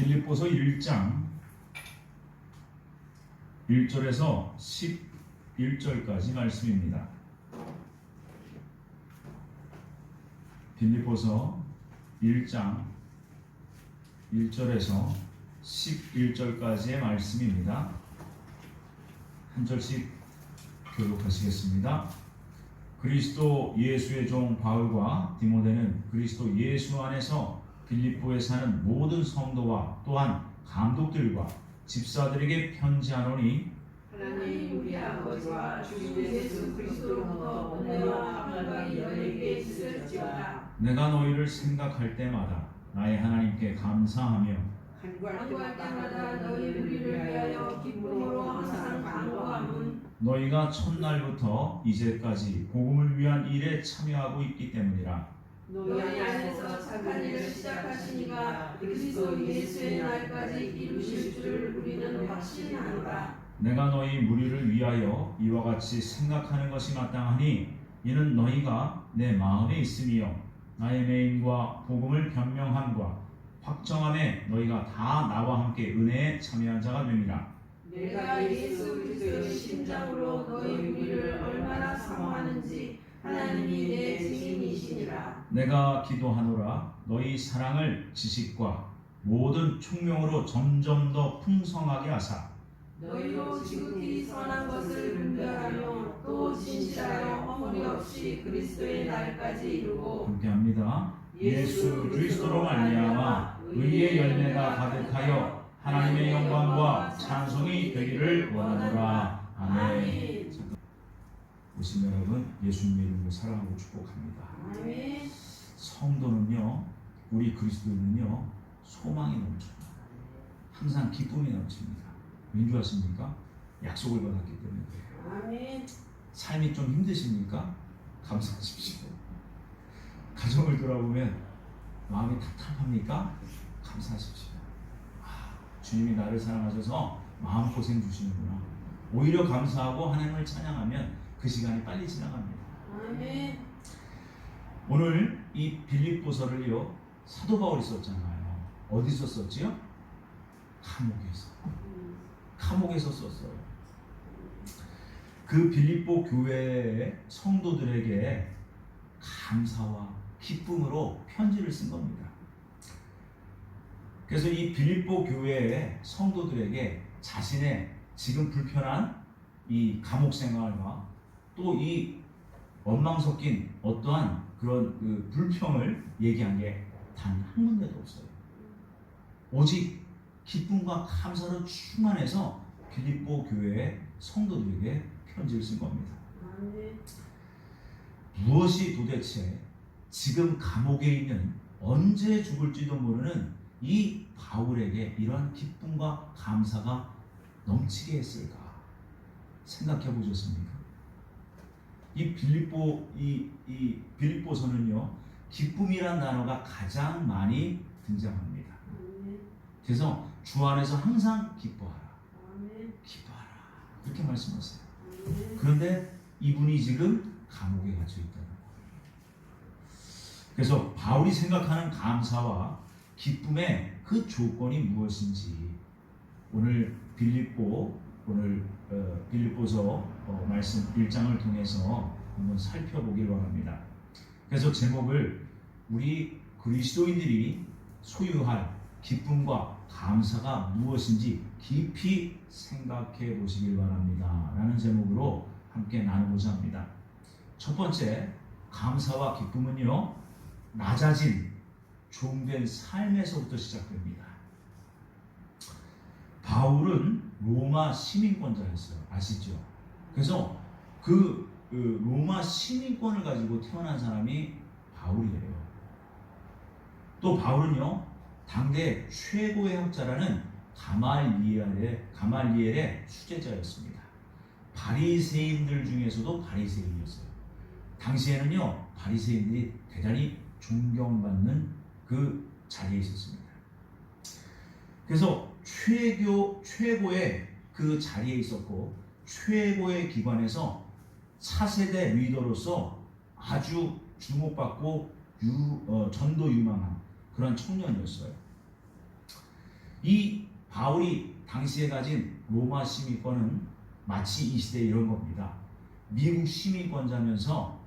빌립보서 1장 1절에서 11절까지 말씀입니다. 빌립보서 1장 1절에서 11절까지의 말씀입니다. 한 절씩 교독하시겠습니다. 그리스도 예수의 종 바울과 디모데는 그리스도 예수 안에서 빌립보에 사는 모든 성도와 또한 감독들과 집사들에게 편지하노니 하나님 우리 아버지와 주 예수 그리스도로부터 은혜와 평강이 너희에게 있을지어다. 내가 너희를 생각할 때마다 나의 하나님께 감사하며 간구할 때마다 너희 우리를 위하여 기쁨으로 항상 간구함은 너희가 첫날부터 이제까지 복음을 위한 일에 참여하고 있기 때문이라. 너희 안에서 착한 일을 시작하시니가 그리스도 예수의 날까지 이루실 줄 우리는 확신하노라. 내가 너희 무리를 위하여 이와 같이 생각하는 것이 마땅하니 이는 너희가 내 마음에 있으며 나의 매임과 복음을 변명함과 확정함에 너희가 다 나와 함께 은혜에 참여한 자가 됨이라. 내가 예수 그리스도의 심장으로 너희 우리를 얼마나 사모하는지 하나님이 내 증인이시니라. 내가 기도하노라 너희 사랑을 지식과 모든 총명으로 점점 더 풍성하게 하사 너희로 지극히 선한 것을 분별하며 또 진실하여 허물이 없이 그리스도의 날까지 이루고 함께합니다. 예수 그리스도로 말미암아 의의 열매가 가득하여 하나님의 영광과 찬송이 되기를 원하노라. 아멘. 오신 여러분 예수님의 이름으로 사랑하고 축복합니다. 아멘. 성도는요, 우리 그리스도인은요 소망이 넘쳐요. 항상 기쁨이 넘칩니다. 왠지 아십니까? 약속을 받았기 때문에 그래요. 아멘. 삶이 좀 힘드십니까? 감사하십시오. 가정을 돌아보면 마음이 답답합니까? 감사하십시오. 주님이 나를 사랑하셔서 마음고생 주시는구나. 오히려 감사하고 하나님을 찬양하면 그 시간이 빨리 지나갑니다. 아멘. 오늘 이 빌립보서를요 사도 바울이 썼잖아요. 어디서 썼지요? 감옥에서 썼어요. 그 빌립보 교회의 성도들에게 감사와 기쁨으로 편지를 쓴 겁니다. 그래서 이 빌립보 교회의 성도들에게 자신의 지금 불편한 이 감옥 생활과 또 이 원망 섞인 어떠한 그런 그 불평을 얘기한 게 단 한 군데도 없어요. 오직 기쁨과 감사로 충만해서 빌립보 교회의 성도들에게 편지를 쓴 겁니다. 아멘. 무엇이 도대체 지금 감옥에 있는 언제 죽을지도 모르는 이 바울에게 이러한 기쁨과 감사가 넘치게 했을까? 생각해 보셨습니까? 이 빌립보서는요 기쁨이란 단어가 가장 많이 등장합니다. 그래서 주 안에서 항상 기뻐하라. 기뻐하라. 그렇게 말씀하세요. 그런데 이분이 지금 감옥에 갇혀 있다는 거예요. 그래서 바울이 생각하는 감사와 기쁨의 그 조건이 무엇인지 오늘 빌립보서 말씀 1장을 통해서 한번 살펴보길 바랍니다. 그래서 제목을 우리 그리스도인들이 소유할 기쁨과 감사가 무엇인지 깊이 생각해 보시길 바랍니다. 라는 제목으로 함께 나누고자 합니다. 첫 번째, 감사와 기쁨은요, 낮아진 종된 삶에서부터 시작됩니다. 바울은 로마 시민권자였어요. 아시죠? 그래서 그 로마 시민권을 가지고 태어난 사람이 바울이에요. 또 바울은요, 당대 최고의 학자라는 가말리엘의 수제자였습니다. 바리새인들 중에서도 바리새인이었어요. 당시에는요, 바리새인들이 대단히 존경받는 그 자리에 있었습니다. 그래서 최고의 그 자리에 있었고 최고의 기관에서 차세대 리더로서 아주 주목받고 전도 유망한 그런 청년이었어요. 이 바울이 당시에 가진 로마 시민권은 마치 이 시대 이런 겁니다. 미국 시민권자면서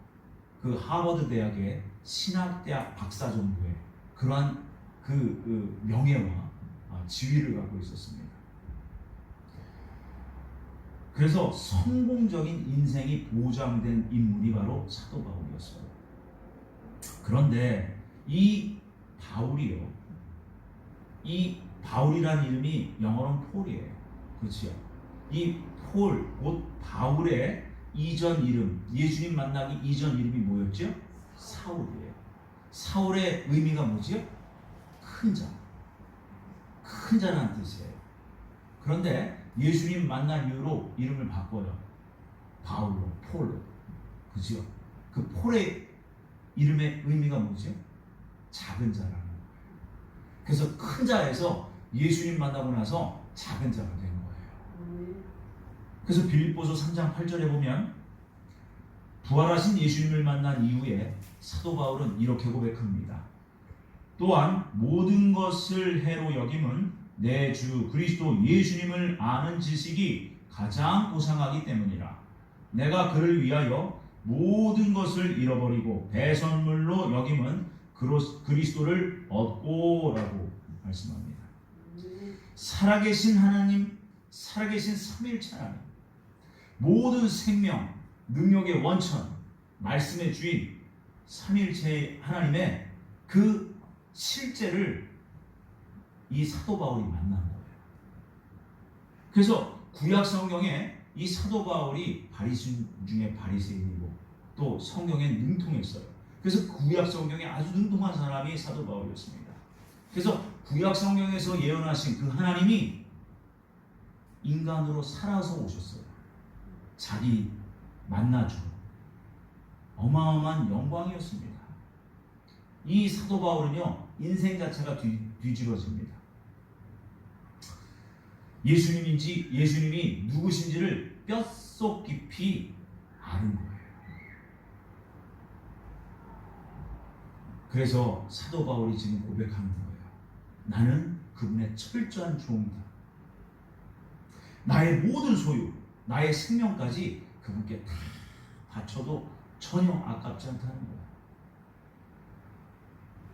그 하버드 대학의 신학대학 박사 정도의 그러한 그 명예와 지위를 갖고 있었습니다. 그래서 성공적인 인생이 보장된 인물이 바로 사도 바울이었어요. 그런데 이 바울이요, 이 바울이라는 이름이 영어로는 폴이에요. 그렇죠? 이 폴, 곧 바울의 이전 이름, 예수님 만나기 이전 이름이 뭐였죠? 사울이에요. 사울의 의미가 뭐지요? 큰 자. 큰 자라는 뜻이에요. 그런데 예수님 만난 이후로 이름을 바꿔요. 바울로, 폴로. 그죠? 그 폴의 이름의 의미가 뭐죠? 작은 자라는 거예요. 그래서 큰 자에서 예수님 만나고 나서 작은 자가 된 거예요. 그래서 빌립보서 3장 8절에 보면 부활하신 예수님을 만난 이후에 사도 바울은 이렇게 고백합니다. 또한 모든 것을 해로 여김은 내 주 그리스도 예수님을 아는 지식이 가장 고상하기 때문이라. 내가 그를 위하여 모든 것을 잃어버리고 배선물로 여김은 그리스도를 얻고라고 말씀합니다. 살아계신 하나님, 살아계신 삼위일체 하나님, 모든 생명, 능력의 원천, 말씀의 주인, 삼위일체 하나님의 그 실제를 이 사도 바울이 만난 거예요. 그래서 구약 성경에 이 사도 바울이 바리새인 중에 바리새인이고 또 성경에 능통했어요. 그래서 구약 성경에 아주 능통한 사람이 사도 바울이었습니다. 그래서 구약 성경에서 예언하신 그 하나님이 인간으로 살아서 오셨어요. 자기 만나주고 어마어마한 영광이었습니다. 이 사도 바울은요, 인생 자체가 뒤집어집니다. 예수님이 누구신지를 뼛속 깊이 아는 거예요. 그래서 사도 바울이 지금 고백하는 거예요. 나는 그분의 철저한 종이다. 나의 모든 소유, 나의 생명까지 그분께 다 바쳐도 전혀 아깝지 않다는 거예요.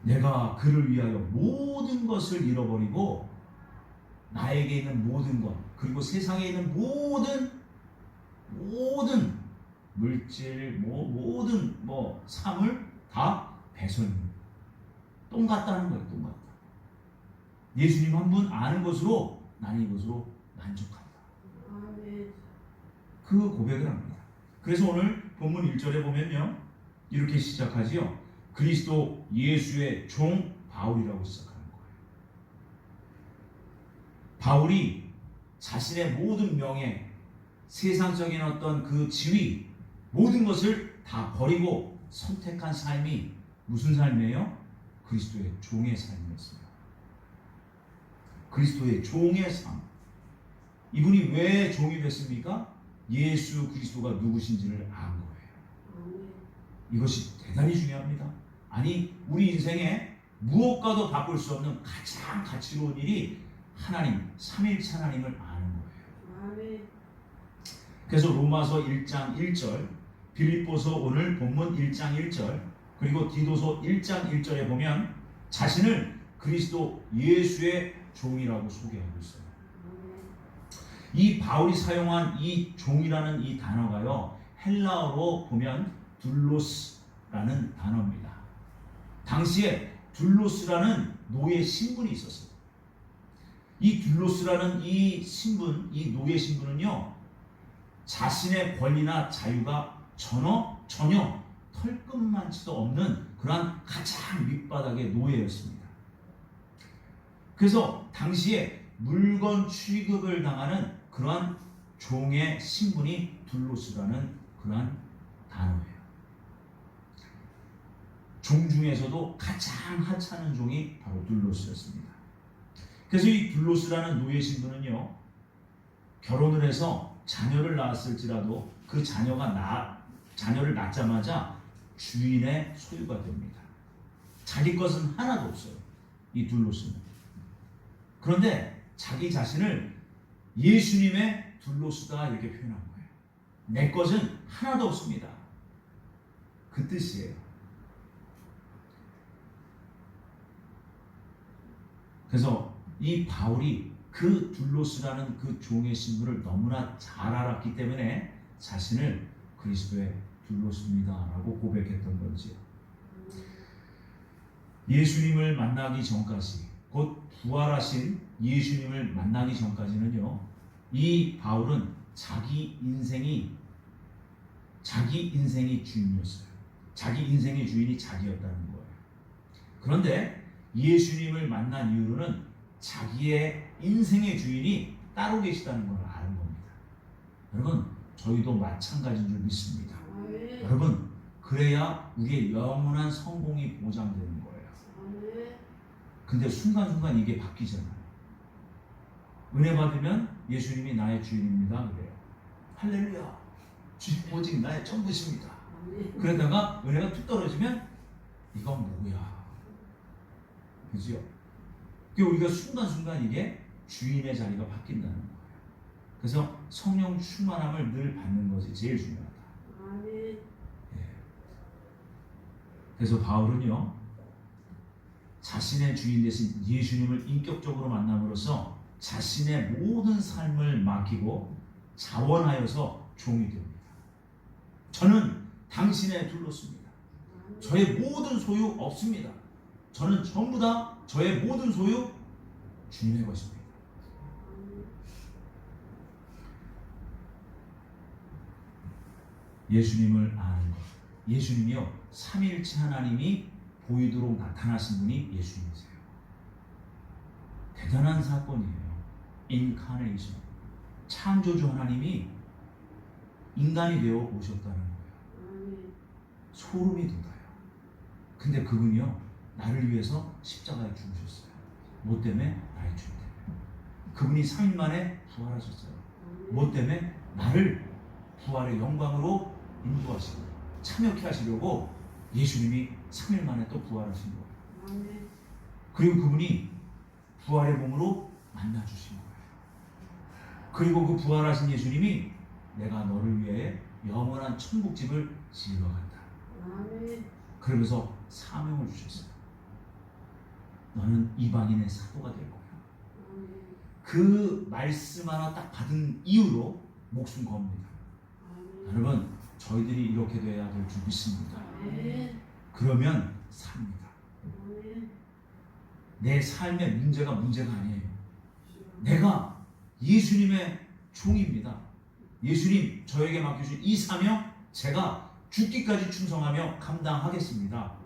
내가 그를 위하여 모든 것을 잃어버리고 나에게 있는 모든 것, 그리고 세상에 있는 모든 물질, 모든 삶을 다 배설물, 똥 같다는 거예요. 똥 같다. 예수님 한 분 아는 것으로 나는 이것으로 만족한다. 그 고백을 합니다. 그래서 오늘 본문 1절에 보면요, 이렇게 시작하지요. 그리스도 예수의 종 바울이라고 시작하는 거예요. 바울이 자신의 모든 명예, 세상적인 어떤 그 지위, 모든 것을 다 버리고 선택한 삶이 무슨 삶이에요? 그리스도의 종의 삶이었어요. 그리스도의 종의 삶. 이분이 왜 종이 됐습니까? 예수 그리스도가 누구신지를 안 거예요. 이것이 대단히 중요합니다. 아니, 우리 인생에 무엇과도 바꿀 수 없는 가장 가치로운 일이 하나님, 삼위일체 하나님을 아는 거예요. 그래서 로마서 1장 1절, 빌립보서 오늘 본문 1장 1절, 그리고 디도서 1장 1절에 보면 자신을 그리스도 예수의 종이라고 소개하고 있어요. 이 바울이 사용한 이 종이라는 이 단어가요, 헬라어로 보면 둘로스라는 단어입니다. 당시에 둘로스라는 노예 신분이 있었어요. 이 둘로스라는 이 신분, 이 노예 신분은요, 자신의 권리나 자유가 전혀 털끝만치도 없는 그러한 가장 밑바닥의 노예였습니다. 그래서 당시에 물건 취급을 당하는 그러한 종의 신분이 둘로스라는 그러한 단어예요. 종 중에서도 가장 하찮은 종이 바로 둘로스였습니다. 그래서 이 둘로스라는 노예 신분은요, 결혼을 해서 자녀를 낳았을지라도 그 자녀를 낳자마자 주인의 소유가 됩니다. 자기 것은 하나도 없어요. 이 둘로스는. 그런데 자기 자신을 예수님의 둘로쓰다 이렇게 표현한 거예요. 내 것은 하나도 없습니다. 그 뜻이에요. 그래서 이 바울이 그 둘로스라는 그 종의 신분을 너무나 잘 알았기 때문에 자신을 그리스도의 둘로스입니다라고 고백했던 거지요. 예수님을 만나기 전까지, 곧 부활하신 예수님을 만나기 전까지는요, 이 바울은 자기 인생이 주인이었어요. 자기 인생의 주인이 자기였다는 거예요. 그런데 예수님을 만난 이후로는 자기의 인생의 주인이 따로 계시다는 걸 아는 겁니다. 여러분, 저희도 마찬가지인 줄 믿습니다. 여러분, 그래야 우리의 영원한 성공이 보장되는 거예요. 근데 순간순간 이게 바뀌잖아요. 은혜 받으면 예수님이 나의 주인입니다 그래요. 할렐루야, 주님 오직 나의 전부십니다. 그러다가 은혜가 툭 떨어지면 이건 뭐야, 그죠? 우리가 순간순간 이게 주인의 자리가 바뀐다는 거예요. 그래서 성령 충만함을 늘 받는 것이 제일 중요하다. 예. 그래서 바울은요, 자신의 주인 대신 예수님을 인격적으로 만남으로써 자신의 모든 삶을 맡기고 자원하여서 종이 됩니다. 저는 당신의 둘로씁니다. 저의 모든 소유 없습니다. 저는 전부 다 저의 모든 소유 주님의 것입니다. 예수님을 아는 것. 예수님이요, 삼위일체 하나님이 보이도록 나타나신 분이 예수님이세요. 대단한 사건이에요. 인카네이션. 창조주 하나님이 인간이 되어 오셨다는 거예요. 소름이 돋아요. 근데 그분이요, 나를 위해서 십자가에 죽으셨어요. 뭐 때문에? 나의 죄 때문에. 그분이 3일 만에 부활하셨어요. 뭐 때문에? 나를 부활의 영광으로 인도하시고 참여케 하시려고 예수님이 3일 만에 또 부활하신 거예요. 그리고 그분이 부활의 몸으로 만나주신 거예요. 그리고 그 부활하신 예수님이 내가 너를 위해 영원한 천국집을 지으러 간다. 그러면서 사명을 주셨어요. 너는 이방인의 사도가 될 거야. 그 말씀 하나 딱 받은 이후로 목숨 겁니다. 여러분, 저희들이 이렇게 돼야 될 줄 믿습니다. 그러면 삽니다. 내 삶의 문제가 아니에요. 내가 예수님의 종입니다. 예수님 저에게 맡겨주신 이 사명 제가 죽기까지 충성하며 감당하겠습니다.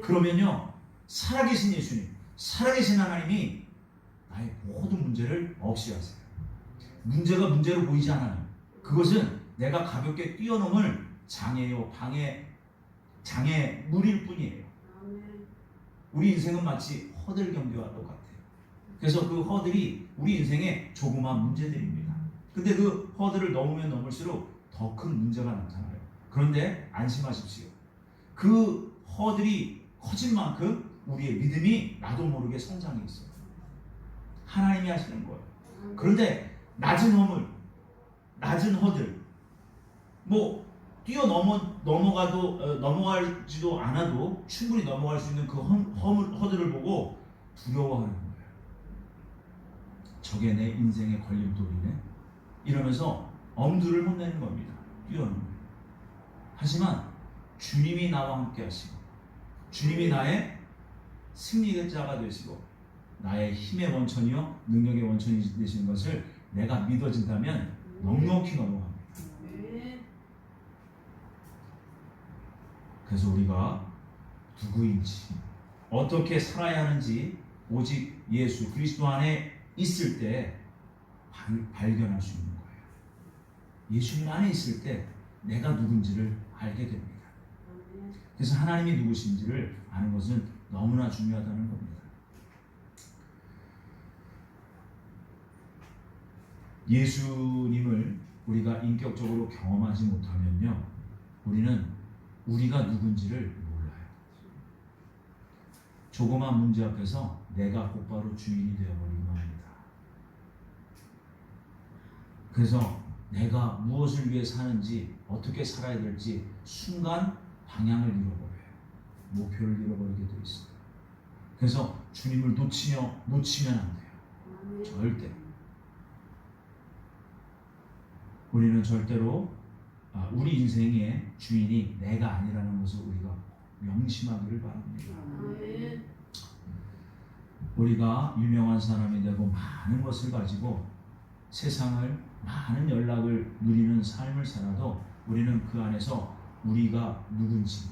그러면요, 살아계신 예수님, 살아계신 하나님이 나의 모든 문제를 없이 하세요. 문제가 문제로 보이지 않아요. 그것은 내가 가볍게 뛰어넘을 장애요, 장애물일 뿐이에요. 우리 인생은 마치 허들 경기와 똑같아요. 그래서 그 허들이 우리 인생의 조그마한 문제들입니다. 근데 그 허들을 넘으면 넘을수록 더 큰 문제가 나타나요. 그런데 안심하십시오. 그 허들이 커진 만큼 우리의 믿음이 나도 모르게 성장해 있어요. 하나님이 하시는 거예요. 그런데 낮은 허들, 뭐 넘어가지도 않아도 충분히 넘어갈 수 있는 그 허들을 보고 두려워하는 거예요. 저게 내 인생의 걸림돌이네. 이러면서 엄두를 못 내는 겁니다. 뛰어넘는 거예요. 하지만 주님이 나와 함께 하시고, 주님이 나의 승리자가 되시고, 나의 힘의 원천이요 능력의 원천이 되시는 것을 내가 믿어진다면 넉넉히 넘어갑니다. 그래서 우리가 누구인지, 어떻게 살아야 하는지 오직 예수 그리스도 안에 있을 때 발견할 수 있는 거예요. 예수님 안에 있을 때 내가 누군지를 알게 됩니다. 그래서 하나님이 누구신지를 아는 것은 너무나 중요하다는 겁니다. 예수님을 우리가 인격적으로 경험하지 못하면요, 우리는 우리가 누군지를 몰라요. 조그만 문제 앞에서 내가 곧바로 주인이 되어버리기만 합니다. 그래서 내가 무엇을 위해 사는지 어떻게 살아야 될지 순간 방향을 잃어버려요. 목표를 잃어버리게 돼 있어요. 그래서 주님을 놓치면 안 돼요. 절대. 우리는 절대로 우리 인생의 주인이 내가 아니라는 것을 우리가 명심하기를 바랍니다. 우리가 유명한 사람이 되고 많은 것을 가지고 세상을 많은 연락을 누리는 삶을 살아도 우리는 그 안에서 우리가 누군지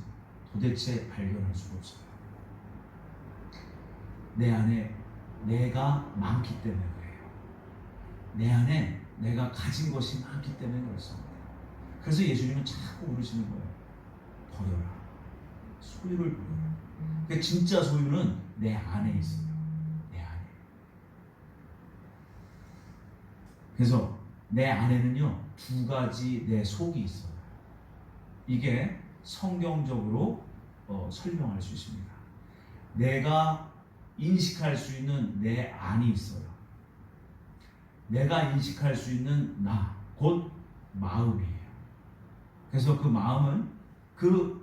도대체 발견할 수가 없어요. 내 안에 내가 많기 때문에 그래요. 내 안에 내가 가진 것이 많기 때문에 그렇습니다. 그래서 예수님은 자꾸 그러시는 거예요. 버려라. 소유를 버려라. 그러니까 진짜 소유는 내 안에 있어요. 내 안에. 그래서 내 안에는요, 두 가지 내 속이 있어요. 이게 성경적으로 설명할 수 있습니다. 내가 인식할 수 있는 내 안이 있어요. 내가 인식할 수 있는 나, 곧 마음이에요. 그래서 그 마음은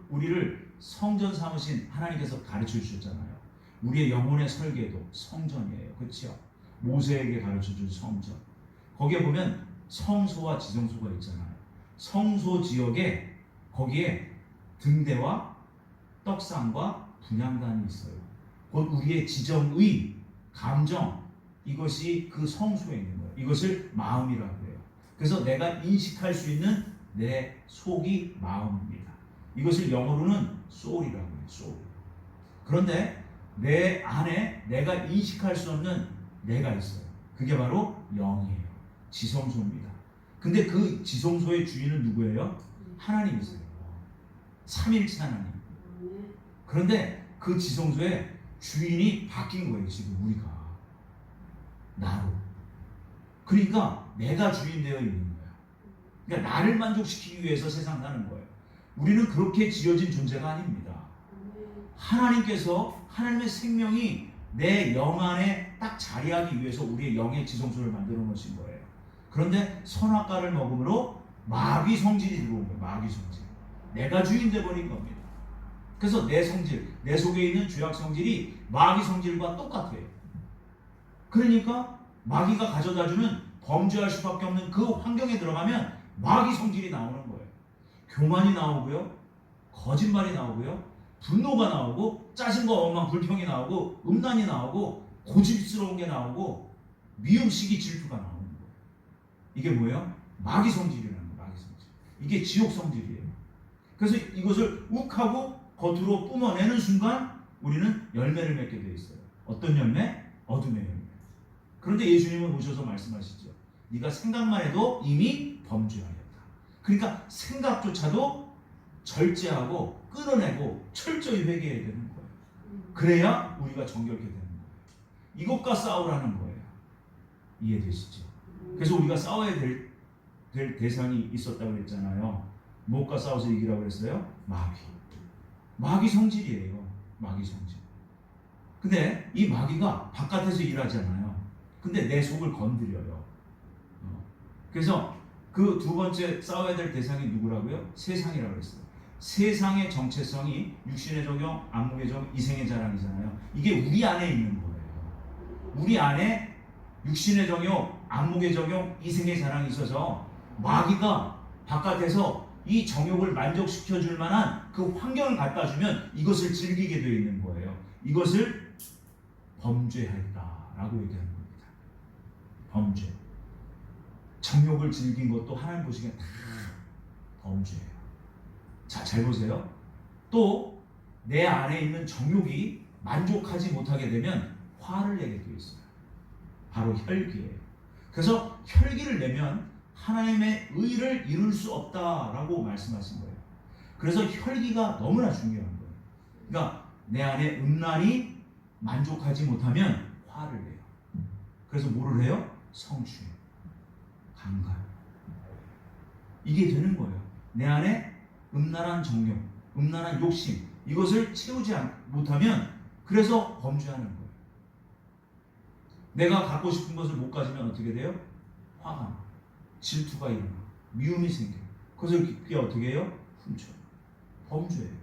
우리를 성전 삼으신 하나님께서 가르쳐 주셨잖아요. 우리의 영혼의 설계도 성전이에요. 그렇죠? 모세에게 가르쳐 준 성전. 거기에 보면 성소와 지성소가 있잖아요. 성소 지역에 거기에 등대와 떡상과 분향단이 있어요. 곧 우리의 지정의, 감정, 이것이 그 성소에 있는 거예요. 이것을 마음이라고 해요. 그래서 내가 인식할 수 있는 내 속이 마음입니다. 이것을 영어로는 soul이라고 해요. soul. 그런데 내 안에 내가 인식할 수 없는 내가 있어요. 그게 바로 영이에요. 지성소입니다. 근데 그 지성소의 주인은 누구예요? 하나님이세요. 삼일체 하나님. 그런데 그 지성소에 주인이 바뀐 거예요. 지금 우리가 나로. 그러니까 내가 주인 되어 있는 거야. 그러니까 나를 만족시키기 위해서 세상 사는 거예요. 우리는 그렇게 지어진 존재가 아닙니다. 하나님께서 하나님의 생명이 내 영 안에 딱 자리하기 위해서 우리의 영의 지성소를 만들어 놓으신 거예요. 그런데 선악과를 먹음으로 마귀 성질이 들어온 거예요. 마귀 성질. 내가 주인 되어버린 겁니다. 그래서 내 성질, 내 속에 있는 죄악 성질이 마귀 성질과 똑같아요. 그러니까 마귀가 가져다주는 범죄할 수밖에 없는 그 환경에 들어가면 마귀 성질이 나오는 거예요. 교만이 나오고요, 거짓말이 나오고요, 분노가 나오고, 짜증과 원망, 불평이 나오고, 음란이 나오고, 고집스러운 게 나오고, 미움시기, 질투가 나오는 거예요. 이게 뭐예요? 마귀 성질이라는 거예요. 마귀 성질. 이게 지옥 성질이에요. 그래서 이것을 욱하고 겉으로 뿜어내는 순간 우리는 열매를 맺게 되어 있어요. 어떤 열매? 어둠의 열매. 그런데 예수님은 오셔서 말씀하시죠. 네가 생각만 해도 이미 범죄하였다. 그러니까 생각조차도 절제하고 끊어내고 철저히 회개해야 되는 거예요. 그래야 우리가 정결케 되는 거예요. 이것과 싸우라는 거예요. 이해되시죠? 그래서 우리가 싸워야 될 대상이 있었다고 그랬잖아요. 무엇과 싸워서 이기라고 그랬어요? 마귀 성질이에요. 마귀 성질. 근데 이 마귀가 바깥에서 일하잖아요. 근데 내 속을 건드려요. 그래서 그 두 번째 싸워야 될 대상이 누구라고요? 세상이라고 그랬어요. 세상의 정체성이 육신의 적용, 안목의 적용, 이생의 자랑이잖아요. 이게 우리 안에 있는 거예요. 우리 안에 육신의 적용, 안목의 적용, 이생의 자랑이 있어서 마귀가 바깥에서 이 정욕을 만족시켜줄 만한 그 환경을 갖다 주면 이것을 즐기게 되어 있는 거예요. 이것을 범죄했다라고 얘기하는 겁니다. 범죄. 정욕을 즐긴 것도 하나님 보시기엔 다 범죄예요. 자, 잘 보세요. 또 내 안에 있는 정욕이 만족하지 못하게 되면 화를 내게 되어 있어요. 바로 혈기예요. 그래서 혈기를 내면 하나님의 의를 이룰 수 없다라고 말씀하신 거예요. 그래서 혈기가 너무나 중요한 거예요. 그러니까 내 안에 음란이 만족하지 못하면 화를 내요. 그래서 뭐를 해요? 성취해요. 강간. 이게 되는 거예요. 내 안에 음란한 정욕, 음란한 욕심, 이것을 채우지 못하면 그래서 범죄하는 거예요. 내가 갖고 싶은 것을 못 가지면 어떻게 돼요? 화가 나요. 질투가 일어나, 미움이 생겨. 그래서 그게 어떻게 해요? 훔쳐요. 범죄예요.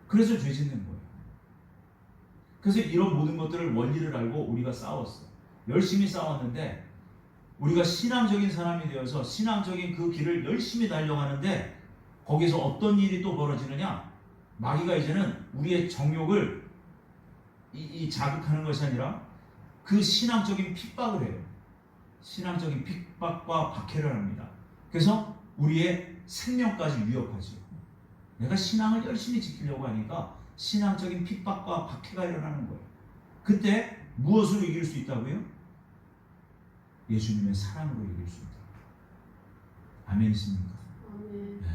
그래서 죄 짓는 거예요. 그래서 이런 모든 것들을 원리를 알고 우리가 싸웠어요. 열심히 싸웠는데 우리가 신앙적인 사람이 되어서 신앙적인 그 길을 열심히 달려가는데 거기서 어떤 일이 또 벌어지느냐? 마귀가 이제는 우리의 정욕을 이 자극하는 것이 아니라 그 신앙적인 핍박을 해요. 신앙적인 핍박과 박해를 합니다. 그래서 우리의 생명까지 위협하죠. 내가 신앙을 열심히 지키려고 하니까 신앙적인 핍박과 박해가 일어나는 거예요. 그때 무엇으로 이길 수 있다고요? 예수님의 사랑으로 이길 수 있다. 아멘이십니까? 아멘. 네.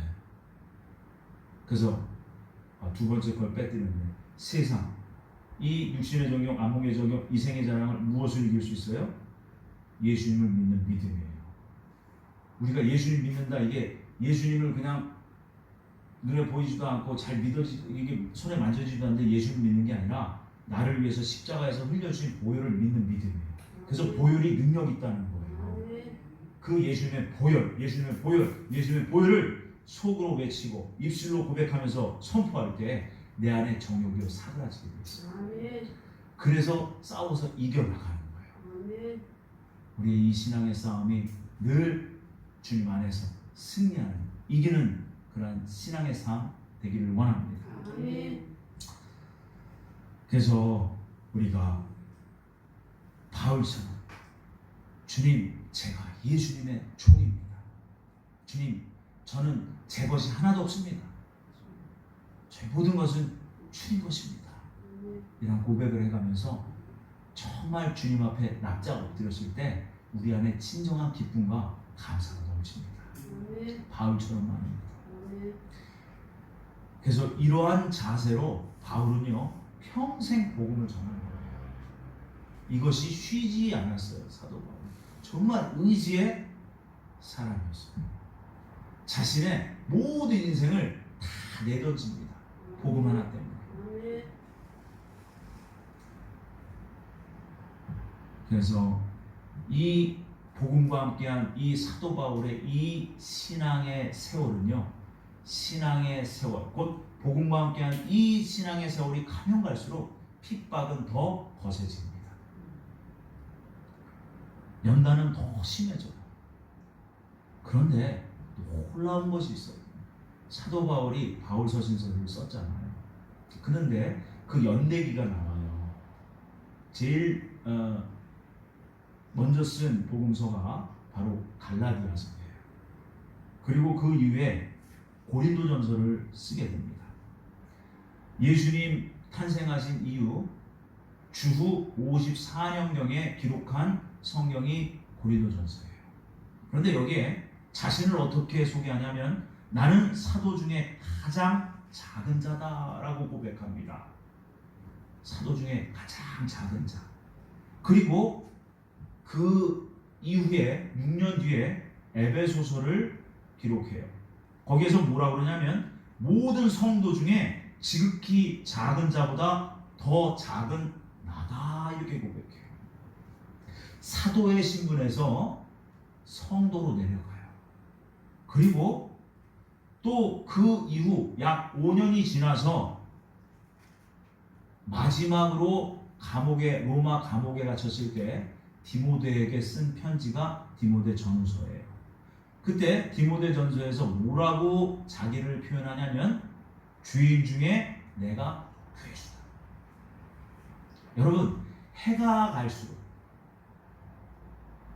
그래서 두 번째 걸 빼뜨렸네. 세상, 이 육신의 정욕, 안목의 정욕, 이생의 자랑을 무엇을 이길 수 있어요? 예수님을 믿는 믿음이에요. 우리가 예수님 믿는다, 이게 예수님을 그냥 눈에 보이지도 않고 잘 이게 손에 만져지지도 않는데 예수님 믿는 게 아니라 나를 위해서 십자가에서 흘려주신 보혈을 믿는 믿음이에요. 그래서 보혈이 능력이 있다는 거예요. 그 예수님의 보혈, 예수님의 보혈, 예수님의 보혈을 속으로 외치고 입술로 고백하면서 선포할 때 내 안에 정욕이 사그라지게 돼 있어요. 그래서 싸워서 이겨나가는 거예요. 우리의 이 신앙의 싸움이 늘 주님 안에서 승리하는, 이기는 그런 신앙의 삶 되기를 원합니다. 그래서 우리가 바울처럼 주님, 제가 예수님의 종입니다. 주님, 저는 제 것이 하나도 없습니다. 제 모든 것은 주님 것입니다. 이런 고백을 해가면서 정말 주님 앞에 납작 엎드렸을 때 우리 안에 진정한 기쁨과 감사가 넘칩니다. 바울처럼 말입니다. 그래서 이러한 자세로 바울은요 평생 복음을 전하는 거예요. 이것이 쉬지 않았어요. 사도 바울 정말 의지의 사람이었어요. 자신의 모든 인생을 다 내던집니다. 복음 하나 때문에. 그래서 이 복음과 함께한 이 사도 바울의 이 신앙의 세월은요, 신앙의 세월, 곧 복음과 함께한 이 신앙의 세월이 가면 갈수록 핍박은 더 거세집니다. 연단은 더 심해져요. 그런데 놀라운 것이 있어요. 사도 바울이 바울서신서를 썼잖아요. 그런데 그 연대기가 나와요. 제일 먼저 쓴 복음서가 바로 갈라디아서예요. 그리고 그 이후에 고린도전서를 쓰게 됩니다. 예수님 탄생하신 이후 주후 54년경에 기록한 성경이 고린도전서예요. 그런데 여기에 자신을 어떻게 소개하냐면 나는 사도 중에 가장 작은 자다라고 고백합니다. 사도 중에 가장 작은 자. 그리고 그 이후에 6년 뒤에 에베소서를 기록해요. 거기에서 뭐라고 그러냐면 모든 성도 중에 지극히 작은 자보다 더 작은 나다 이렇게 고백해요. 사도의 신분에서 성도로 내려가요. 그리고 또 그 이후 약 5년이 지나서 마지막으로 로마 감옥에 갇혔을 때 디모데에게 쓴 편지가 디모데 전후서예요. 그때 디모데 전서에서 뭐라고 자기를 표현하냐면 주인 중에 내가 괴수다. 여러분, 해가 갈수록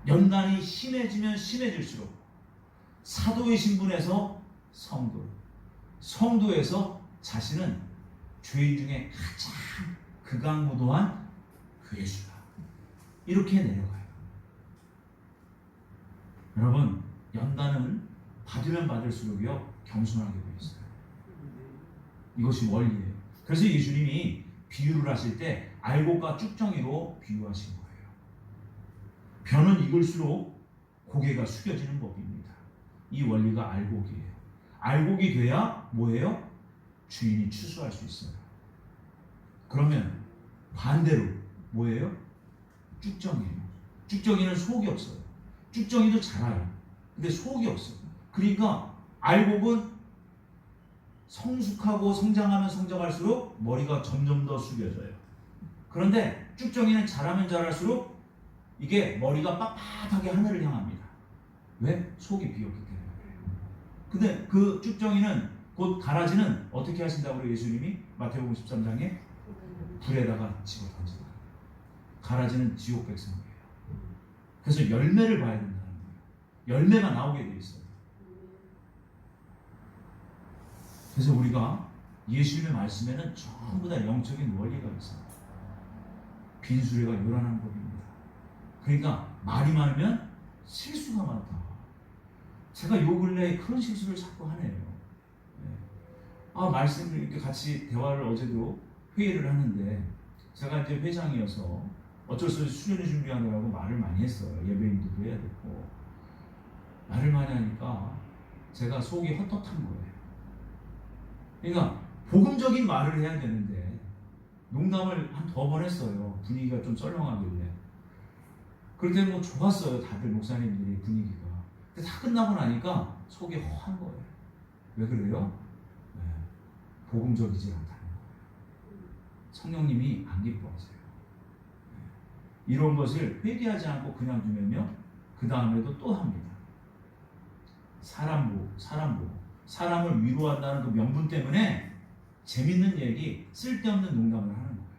연단이 심해지면 심해질수록 사도의 신분에서 성도에서 자신은 죄인 중에 가장 극악무도한 괴수다. 이렇게 내려가요. 여러분, 연단은 받으면 받을수록요 겸손하게 되어 있어요. 이것이 원리예요. 그래서 예수님이 비유를 하실 때 알곡과 쭉정이로 비유하신 거예요. 벼는 익을수록 고개가 숙여지는 법입니다. 이 원리가 알곡이에요. 알곡이 돼야 뭐예요? 주인이 추수할 수 있어요. 그러면 반대로 뭐예요? 쭉정이에요. 쭉정이는 속이 없어요. 쭉정이도 자라요. 근데 속이 없어. 그러니까 알곡은 성숙하고 성장하면 성장할수록 머리가 점점 더 숙여져요. 그런데 쭉정이는 자라면 자랄수록 이게 머리가 빳빳하게 하늘을 향합니다. 왜? 속이 비었기 때문에 그래요. 근데 그 쭉정이는 곧 가라지는 어떻게 하신다고 그래요? 예수님이 마태복음 13장에 불에다가 집어 던진다. 가라지는 지옥 백성이에요. 그래서 열매를 봐야 된다는 거예요. 열매가 나오게 돼 있어요. 그래서 우리가 예수님의 말씀에는 전부 다 영적인 원리가 있어요. 빈수레가 요란한 법입니다. 그러니까 말이 많으면 실수가 많다. 제가 요 근래에 그런 실수를 자꾸 하네요. 말씀을 이렇게 같이 대화를 어제도 회의를 하는데 제가 이제 회장이어서 어쩔 수 없이 수련회 준비하느라고 말을 많이 했어요. 예배인도 해야 됐고 말을 많이 하니까 제가 속이 헛헛한 거예요. 그러니까 복음적인 말을 해야 되는데 농담을 한 2번 했어요. 분위기가 좀 썰렁하길래. 그럴 때는 뭐 좋았어요. 다들 목사님들이 분위기가. 근데 다 끝나고 나니까 속이 허한 거예요. 왜 그래요? 복음적이지 않다는 거예요. 성령님이 안 기뻐하세요. 이런 것을 회개하지 않고 그냥 두면요, 그 다음에도 또 합니다. 사람 보고 사람을 위로한다는 그 명분 때문에 재밌는 얘기, 쓸데없는 농담을 하는 거예요.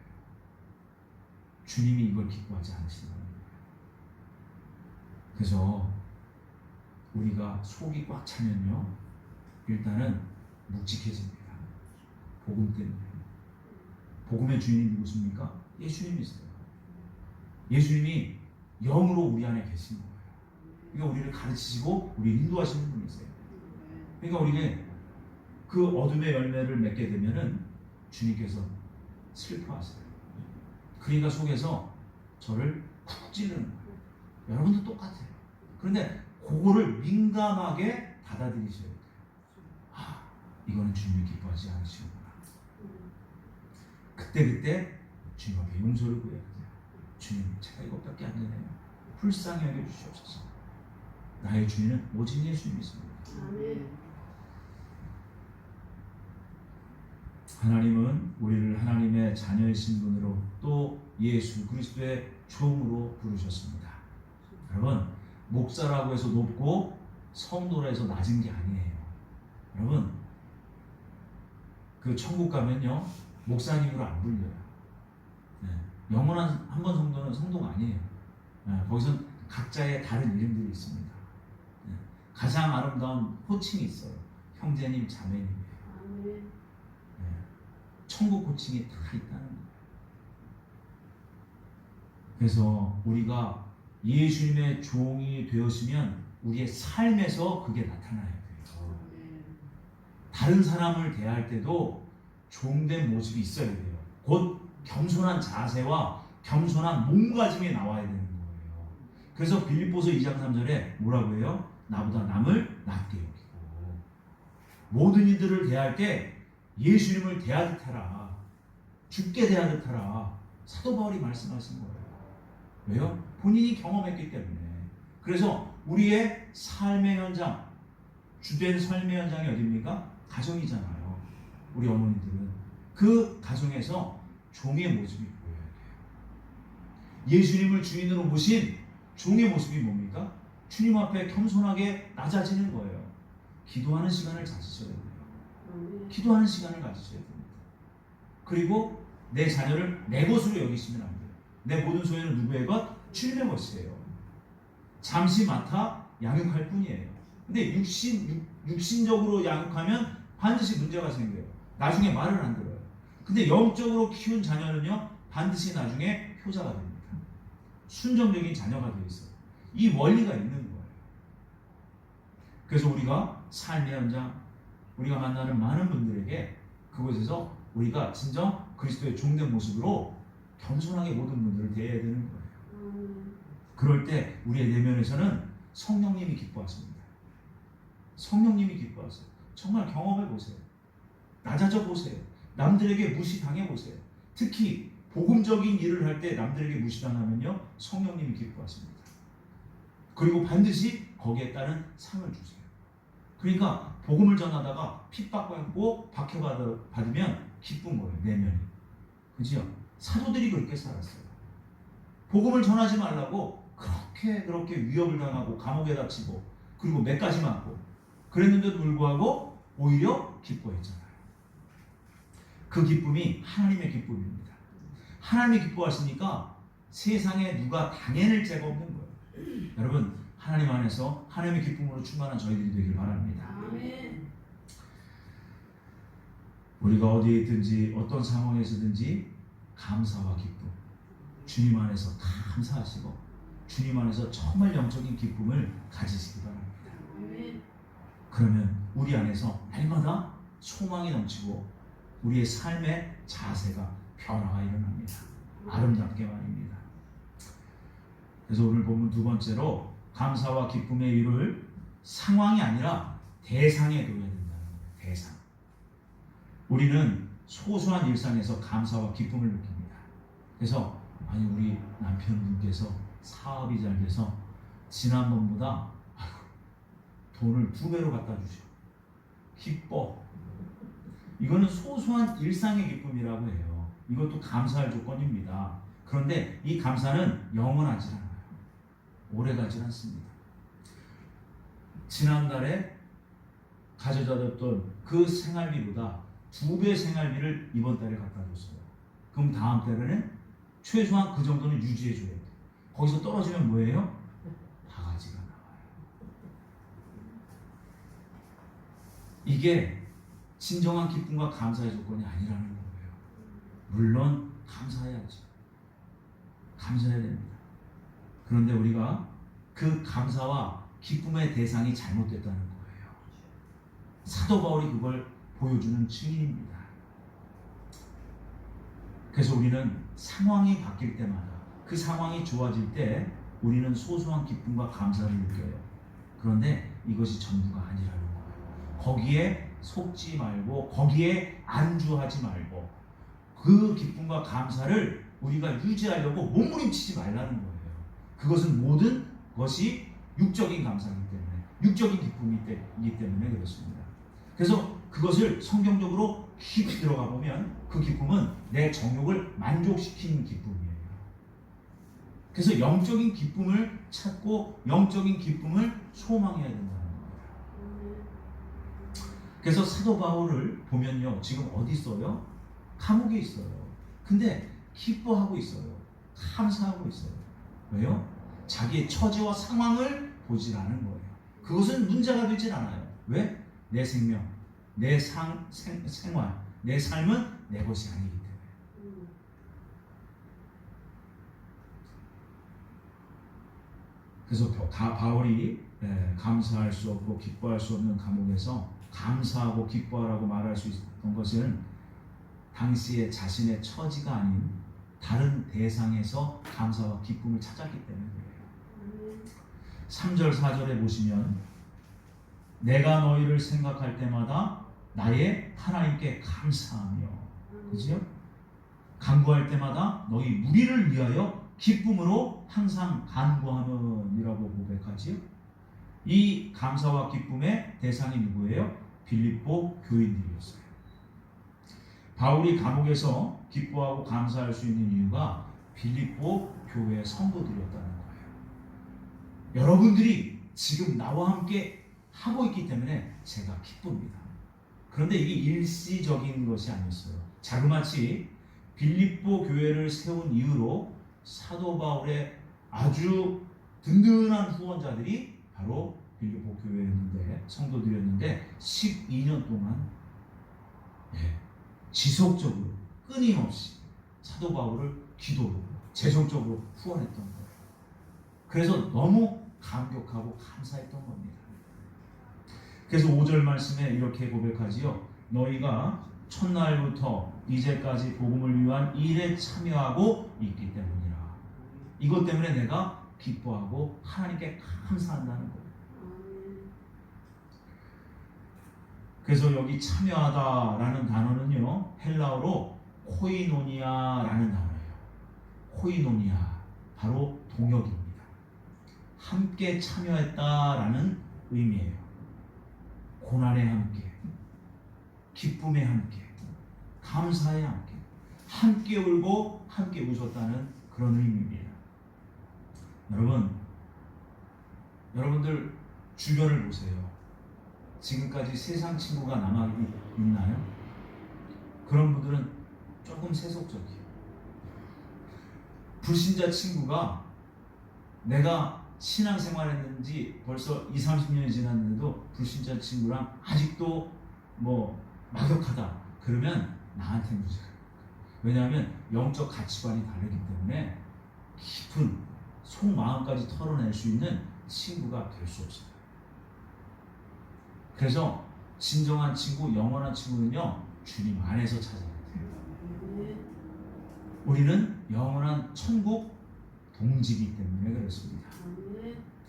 주님이 이걸 기뻐하지 않으신다는 거예요. 그래서 우리가 속이 꽉 차면요, 일단은 묵직해집니다. 복음 때문에. 복음의 주인이 누구십니까? 예수님이세요. 예수님이 영으로 우리 안에 계신 거예요. 그러니까 우리를 가르치시고 우리를 인도하시는 분이세요. 그러니까 우리가 그 어둠의 열매를 맺게 되면은 주님께서 슬퍼하세요. 그러니까 속에서 저를 쿡 찌르는 거예요. 여러분도 똑같아요. 그런데 그거를 민감하게 받아들이셔야 돼요. 이거는 주님이 기뻐하지 않으시구나. 그때 주님 앞에 용서를 구해야 돼요. 주님, 제가 이것밖에 안 되네요. 불쌍히 여겨주시옵소서. 나의 주인은 오직 예수님이십니다. 하나님은 우리를 하나님의 자녀의 신분으로 또 예수 그리스도의 종으로 부르셨습니다. 여러분, 목사라고 해서 높고 성도라 해서 낮은 게 아니에요. 여러분, 그 천국 가면요, 목사님으로 안 불려요. 영원한 한 번 성도는 성도가 아니에요. 거기서 각자의 다른 이름들이 있습니다. 가장 아름다운 호칭이 있어요. 형제님, 자매님이에요. 천국 호칭이 다 있다는 거예요. 그래서 우리가 예수님의 종이 되었으면 우리의 삶에서 그게 나타나야 돼요. 다른 사람을 대할 때도 종된 모습이 있어야 돼요. 곧 겸손한 자세와 겸손한 몸가짐이 나와야 되는 거예요. 그래서 빌립보서 2장 3절에 뭐라고 해요? 나보다 남을 낮게 여기고 모든 이들을 대할 때 예수님을 대하듯 해라. 죽게 대하듯 해라. 사도 바울이 말씀하신 거예요. 왜요? 본인이 경험했기 때문에. 그래서 우리의 삶의 현장, 주된 삶의 현장이 어디입니까? 가정이잖아요. 우리 어머니들은. 그 가정에서 종의 모습이 보여야 돼요. 예수님을 주인으로 모신 종의 모습이 뭡니까? 주님 앞에 겸손하게 낮아지는 거예요. 기도하는 시간을 가지셔야 돼요. 기도하는 시간을 가지셔야 됩니다. 그리고 내 자녀를 내 것으로 여기시면 안 돼요. 내 모든 소유는 누구의 것? 주님의 것이에요. 잠시 맡아 양육할 뿐이에요. 근데 육신적으로 양육하면 반드시 문제가 생겨요. 나중에 말을 안 들어요. 근데 영적으로 키운 자녀는요, 반드시 나중에 효자가 됩니다. 순종적인 자녀가 되어 있어요. 이 원리가 있는 거예요. 그래서 우리가 삶의 현장, 우리가 만나는 많은 분들에게 그곳에서 우리가 진정 그리스도의 종된 모습으로 겸손하게 모든 분들을 대해야 되는 거예요. 그럴 때 우리의 내면에서는 성령님이 기뻐하십니다. 성령님이 기뻐하세요. 정말 경험해 보세요. 낮아져 보세요. 남들에게 무시당해 보세요. 특히 복음적인 일을 할 때 남들에게 무시당하면요, 성령님이 기뻐하십니다. 그리고 반드시 거기에 따른 상을 주세요. 그러니까 복음을 전하다가 핍박받고 박해받으면 기쁜 거예요. 내면이. 그죠? 사도들이 그렇게 살았어요. 복음을 전하지 말라고 그렇게 위협을 당하고 감옥에 갇히고 그리고 몇가지 맞고 그랬는데도 불구하고 오히려 기뻐했잖아요. 그 기쁨이 하나님의 기쁨입니다. 하나님이 기뻐하시니까 세상에 누가 당해낼 죄가 없는 거예요. 여러분, 하나님 안에서 하나님의 기쁨으로 충만한 저희들이 되길 바랍니다. 아멘. 우리가 어디에 있든지 어떤 상황에서든지 감사와 기쁨, 주님 안에서 감사하시고 주님 안에서 정말 영적인 기쁨을 가지시기 바랍니다. 아멘. 그러면 우리 안에서 날마다 소망이 넘치고 우리의 삶의 자세가 변화가 일어납니다. 아름답게 말입니다. 그래서 오늘 본문 두 번째로 감사와 기쁨의 이유를 상황이 아니라 대상에 둬야 된다는 거예요. 대상. 우리는 소소한 일상에서 감사와 기쁨을 느낍니다. 그래서 아니 우리 남편분께서 사업이 잘 돼서 지난번보다 돈을 2배로 갖다 주셔. 기뻐. 이거는 소소한 일상의 기쁨이라고 해요. 이것도 감사할 조건입니다. 그런데 이 감사는 영원하지 않아요. 오래가지 않습니다. 지난달에 가져다줬던 그 생활비보다 2배 생활비를 이번 달에 갖다 줬어요. 그럼 다음 달에는 최소한 그 정도는 유지해 줘야 돼요. 거기서 떨어지면 뭐예요? 바가지가 나와요. 이게 진정한 기쁨과 감사의 조건이 아니라는 거예요. 물론 감사해야죠. 감사해야 됩니다. 그런데 우리가 그 감사와 기쁨의 대상이 잘못됐다는 거예요. 사도 바울이 그걸 보여주는 증인입니다. 그래서 우리는 상황이 바뀔 때마다 그 상황이 좋아질 때 우리는 소소한 기쁨과 감사를 느껴요. 그런데 이것이 전부가 아니라는 거예요. 거기에 속지 말고 거기에 안주하지 말고 그 기쁨과 감사를 우리가 유지하려고 몸부림치지 말라는 거예요. 그것은 모든 것이 육적인 감사이기 때문에 육적인 기쁨이기 때문에 그렇습니다. 그래서 그것을 성경적으로 깊이 들어가 보면 그 기쁨은 내 정욕을 만족시키는 기쁨이에요. 그래서 영적인 기쁨을 찾고 영적인 기쁨을 소망해야 된다는 거예요. 그래서 사도 바울을 보면요, 지금 어디 있어요? 감옥에 있어요. 근데 기뻐하고 있어요. 감사하고 있어요. 왜요? 자기의 처지와 상황을 보질 않은 거예요. 그것은 문제가 되질 않아요. 왜? 내 생명, 내 생활, 내 삶은 내 것이 아니기 때문에. 그래서 바울이 감사할 수 없고 기뻐할 수 없는 감옥에서 감사하고 기뻐하라고 말할 수 있던 것은 당시에 자신의 처지가 아닌 다른 대상에서 감사와 기쁨을 찾았기 때문에 그래요. 3절 4절에 보시면 내가 너희를 생각할 때마다 나의 하나님께 감사하며, 그죠? 간구할 때마다 너희 무리를 위하여 기쁨으로 항상 간구하는이라고 고백하지요. 이 감사와 기쁨의 대상이 누구예요? 빌립보 교인들이었어요. 바울이 감옥에서 기뻐하고 감사할 수 있는 이유가 빌립보 교회 성도들이었다는 거예요. 여러분들이 지금 나와 함께 하고 있기 때문에 제가 기쁩니다. 그런데 이게 일시적인 것이 아니었어요. 자그마치 빌립보 교회를 세운 이후로 사도 바울의 아주 든든한 후원자들이 바로 빌립보 교회였는데, 성도들이었는데 12년 동안 지속적으로 끊임없이 사도 바울을 기도로 재정적으로 후원했던 거예요. 그래서 너무 감격하고 감사했던 겁니다. 그래서 5절 말씀에 이렇게 고백하지요. 너희가 첫날부터 이제까지 복음을 위한 일에 참여하고 있기 때문이라. 이것 때문에 내가 기뻐하고 하나님께 감사한다는 거예요. 그래서 여기 참여하다라는 단어는요, 헬라어로 코이노니아라는 단어예요. 코이노니아, 바로 동역입니다. 함께 참여했다라는 의미예요. 고난에 함께, 기쁨에 함께, 감사에 함께, 함께 울고 함께 웃었다는 그런 의미입니다. 여러분들 주변을 보세요. 지금까지 세상 친구가 남아 있나요? 그런 분들은 조금 세속적이에요. 불신자 친구가 내가 신앙생활했는지 벌써 20-30년이 지났는데도 불신자 친구랑 아직도 뭐 막역하다 그러면 나한테 문제가 있어요. 왜냐하면 영적 가치관이 다르기 때문에 깊은 속마음까지 털어낼 수 있는 친구가 될 수 없어요. 그래서 진정한 친구, 영원한 친구는요, 주님 안에서 찾아야 돼요. 우리는 영원한 천국 동지이기 때문에 그렇습니다.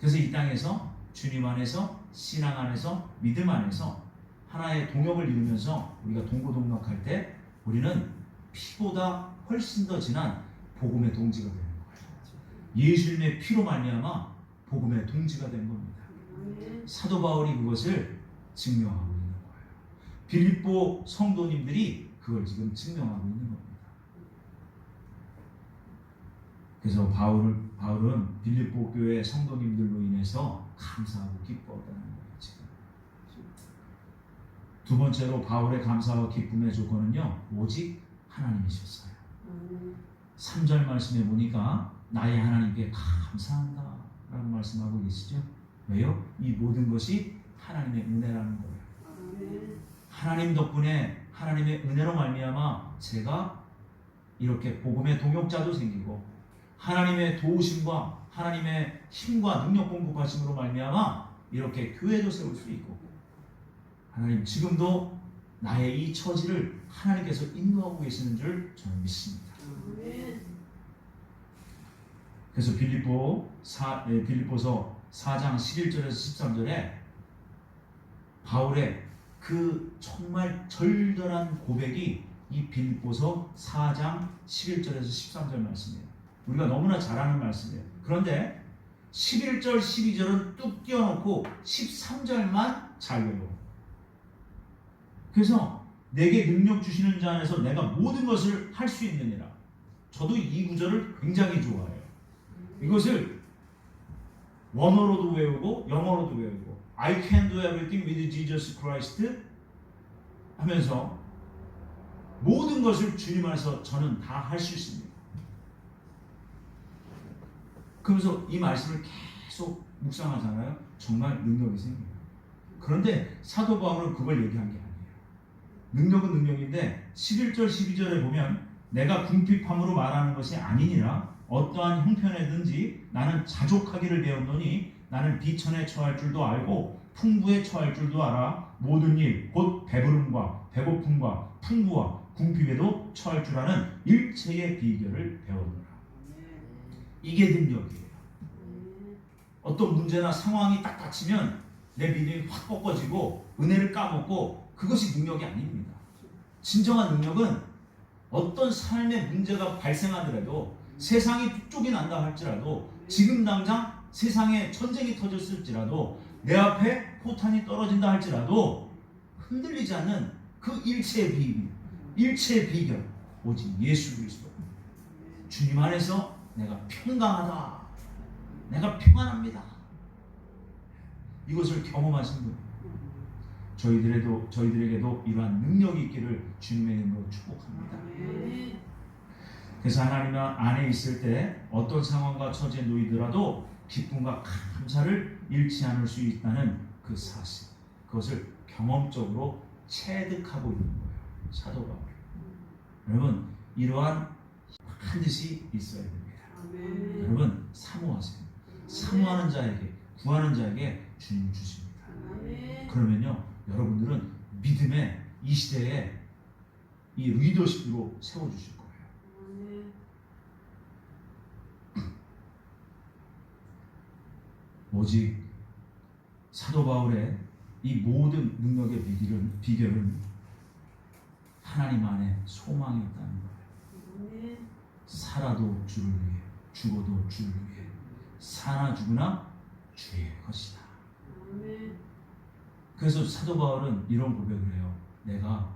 그래서 이 땅에서 주님 안에서, 신앙 안에서, 믿음 안에서 하나의 동역을 이루면서 우리가 동고동락할 때 우리는 피보다 훨씬 더 진한 복음의 동지가 되는 거예요. 예수님의 피로 말미암아 복음의 동지가 된 겁니다. 사도 바울이 그것을 증명하고 있는 거예요. 빌립보 성도님들이 그걸 지금 증명하고 있는 겁니다. 그래서 바울은 빌립보 교회 성도님들로 인해서 감사하고 기뻐했다는 거예요. 지금. 두 번째로 바울의 감사와 기쁨의 조건은요, 오직 하나님이셨어요. 3절 말씀에 보니까 나의 하나님께 감사한다 라고 말씀하고 계시죠. 왜요? 이 모든 것이 하나님의 은혜라는 거예요. 하나님 덕분에 하나님의 은혜로 말미암아 제가 이렇게 복음의 동역자도 생기고 하나님의 도우심과 하나님의 힘과 능력 공급하심으로 말미암아 이렇게 교회도 세울 수 있고 하나님 지금도 나의 이 처지를 하나님께서 인도하고 계시는 줄 저는 믿습니다. 그래서 빌립보서 4장 11절에서 13절에 바울의 그 정말 절절한 고백이 이 빌립보서 4장 11절에서 13절 말씀이에요. 우리가 너무나 잘 아는 말씀이에요. 그런데 11절, 12절은 뚝 띄워놓고 13절만 잘 외워. 그래서 내게 능력 주시는 자 안에서 내가 모든 것을 할 수 있느니라. 저도 이 구절을 굉장히 좋아해요. 이것을 원어로도 외우고 영어로도 외우고 I can do everything with Jesus Christ 하면서 모든 것을 주님 안에서 저는 다 할 수 있습니다. 그러면서 이 말씀을 계속 묵상하잖아요. 정말 능력이 생겨요. 그런데 사도 바울은 그걸 얘기한 게 아니에요. 능력은 능력인데 11절 12절에 보면 내가 궁핍함으로 말하는 것이 아니니라 어떠한 형편에든지 나는 자족하기를 배웠노니 나는 비천에 처할 줄도 알고 풍부에 처할 줄도 알아 모든 일 곧 배부름과 배고픔과 풍부와 궁핍에도 처할 줄 아는 일체의 비결을 배웠노라. 이게 능력이에요. 어떤 문제나 상황이 딱 닥치면 내 믿음이 확 꺾어지고 은혜를 까먹고 그것이 능력이 아닙니다. 진정한 능력은 어떤 삶의 문제가 발생하더라도 세상이 북쪽이 난다 할지라도 지금 당장 세상에 전쟁이 터졌을지라도 내 앞에 포탄이 떨어진다 할지라도 흔들리지 않는 그 일체의 비결 오직 예수 그리스도. 주님 안에서 내가 평강하다. 내가 평안합니다. 이것을 경험하신 분 저희들에게도 이러한 능력이 있기를 주님의 이름으로 축복합니다. 그래서 하나님 안에 있을 때 어떤 상황과 처지에 놓이더라도 기쁨과 감사를 잃지 않을 수 있다는 그 사실, 그것을 경험적으로 체득하고 있는 거예요. 사도 바울. 여러분 이러한 반드시 있어야 됩니다. 여러분 사모하세요. 사모하는 자에게, 구하는 자에게 주님 주십니다. 그러면요 여러분들은 믿음의 이 시대에 이 리더십으로 세워주실 거예요. 오직 사도 바울의 이 모든 능력의 비결은 하나님 안에 소망이 있다는 거예요. 살아도 주를 위해, 죽어도 주를 위해, 사나 죽으나 그래서 사도 바울은 이런 고백을 해요. 내가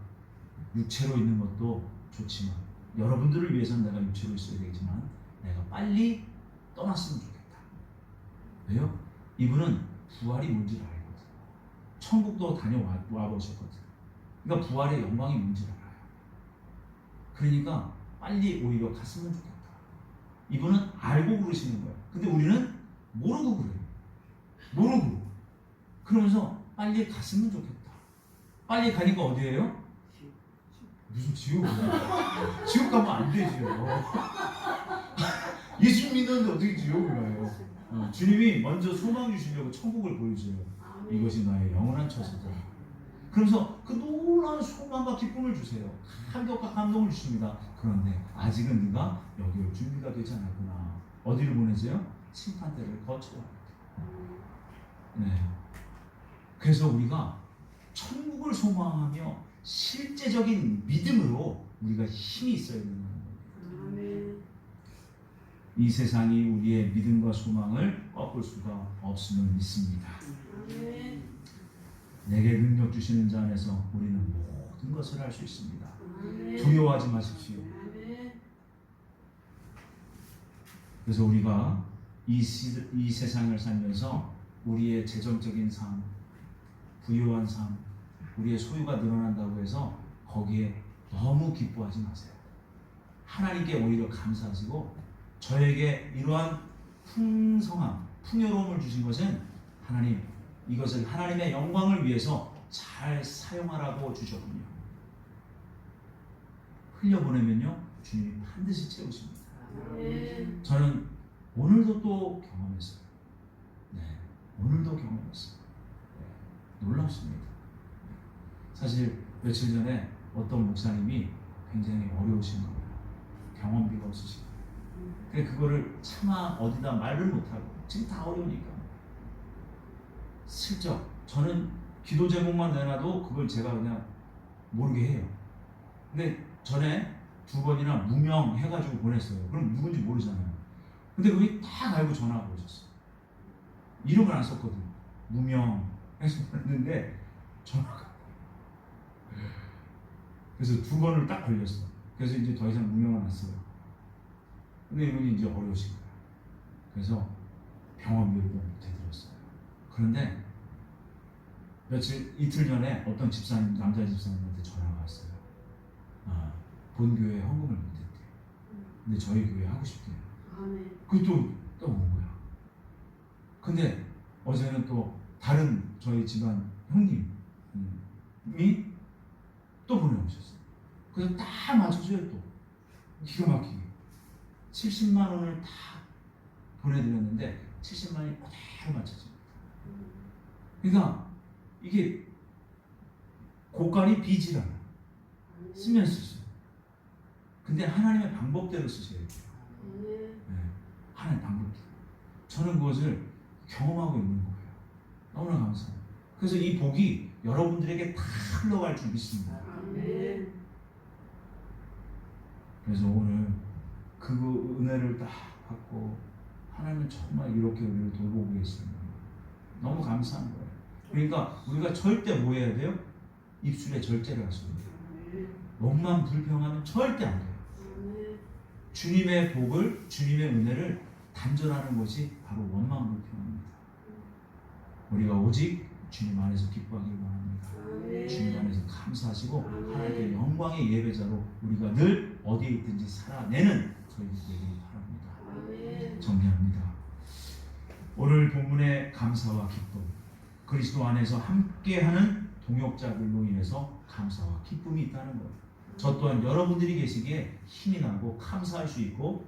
육체로 있는 것도 좋지만 여러분들을 위해서는 내가 육체로 있어야 되지만 내가 빨리 떠났으면 좋겠다. 왜요? 이분은 부활이 뭔지를 알거든. 천국도 다녀와 보셨거든. 그러니까 부활의 영광이 뭔지를 알아요. 그러니까 빨리 오히려 갔으면 좋겠다. 이분은 알고 그러시는 거예요. 근데 우리는 모르고 그래요. 모르고. 그러면서 빨리 갔으면 좋겠다. 빨리 가니까 어디예요? 무슨 지옥? 지옥 가면 안 되지요. 예수 믿는데 어떻게 지옥을 가요? 주님이 먼저 소망 주시려고 천국을 보여줘요. 이것이 나의 영원한 처소다. 그러면서 그 놀라운 소망과 기쁨을 주세요. 감격과 감동을 주십니다. 그런데 아직은 네가 여기 올 준비가 되지 않았구나. 어디로 보내세요? 심판대를 거쳐야 합니다. 네. 그래서 우리가 천국을 소망하며 실제적인 믿음으로 우리가 힘이 있어야 되는 거예요. 이 세상이 우리의 믿음과 소망을 꺾을 수가 없음을 믿습니다. 내게 능력 주시는 자 안에서 우리는 모든 것을 할 수 있습니다. 두려워하지 마십시오. 그래서 우리가 이 세상을 살면서 우리의 재정적인 삶, 부유한 삶, 우리의 소유가 늘어난다고 해서 거기에 너무 기뻐하지 마세요. 하나님께 오히려 감사하시고 저에게 이러한 풍성함, 풍요로움을 주신 것은 하나님, 이것을 하나님의 영광을 위해서 잘 사용하라고 주셨군요. 흘려보내면요 주님이 반드시 채우십니다. 저는 오늘도 또 경험했어요. 네, 오늘도 경험했어요. 네, 놀랍습니다. 사실 며칠 전에 어떤 목사님이 굉장히 어려우신 거예요. 경험비가 없으신 거예요. 근데 그거를 차마 어디다 말을 못하고 지금 다 어려우니까 슬쩍 저는 기도 제목만 내놔도 그걸 제가 그냥 모르게 해요. 근데 전에 2번이나 무명 해가지고 보냈어요. 그럼 누군지 모르잖아요. 근데 그게 딱 알고 전화가 오셨어요. 이름을 안 썼거든요. 무명 해서 보냈는데 전화가. 그래서 2번을 딱 걸렸어. 그래서 이제 더 이상 무명은 안 써요. 근데 이분이 이제 어려우신 거예요. 그래서 병원비를 못 해드렸어요. 그런데 이틀 전에 어떤 집사님, 남자 집사님한테 전화가 왔어요. 본교회 헌금을 못했대요. 근데 저희 교회 하고 싶대요. 그것도 또 온 거야. 근데 어제는 또 다른 저희 집안 형님이 또 보내오셨어요. 그래서 다 맞춰줘요. 또 기가 막히게 70만 원을 다 보내드렸는데 70만이 그대로 맞춰집니다. 그러니까 이게 고깔이 비질 않아요. 쓰면 쓰세요. 근데 하나님의 방법대로 쓰셔야 돼요. 네. 하나님의 방법대로. 저는 그것을 경험하고 있는 거예요. 너무나 감사해요. 그래서 이 복이 여러분들에게 다 흘러갈 줄 믿습니다. 그래서 오늘 그 은혜를 딱 받고 하나님은 정말 이렇게 우리를 돌보고 계십니다. 너무 감사한 거예요. 그러니까 우리가 절대 뭐 해야 돼요? 입술에 절제를 하셔야 돼요. 몸만 불평하면 절대 안 돼요. 주님의 복을, 주님의 은혜를 단절하는 것이 바로 원망불평입니다. 우리가 오직 주님 안에서 기뻐하기를 바랍니다. 주님 안에서 감사하시고 하나님께 영광의 예배자로 우리가 늘 어디에 있든지 살아내는 저희들이 되기를 바랍니다. 정리합니다. 오늘 본문의 감사와 기쁨, 그리스도 안에서 함께하는 동역자들로 인해서 감사와 기쁨이 있다는 것. 저 또한 여러분들이 계시기에 힘이 나고 감사할 수 있고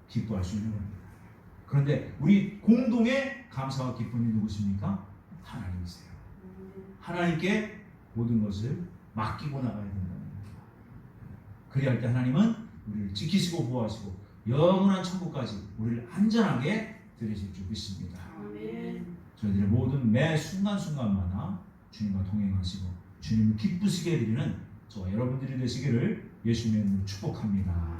기뻐할 수 있는 겁니다. 그런데 우리 공동의 감사와 기쁨이 누구십니까? 하나님이세요. 하나님께 모든 것을 맡기고 나가야 된다는 겁니다. 그리할 때 하나님은 우리를 지키시고 보호하시고 영원한 천국까지 우리를 안전하게 들으실 줄 믿습니다. 저희들의 모든 매 순간순간마다 주님과 동행하시고 주님을 기쁘시게 해드리는 저와 여러분들이 되시기를 예수님의 이름으로 축복합니다.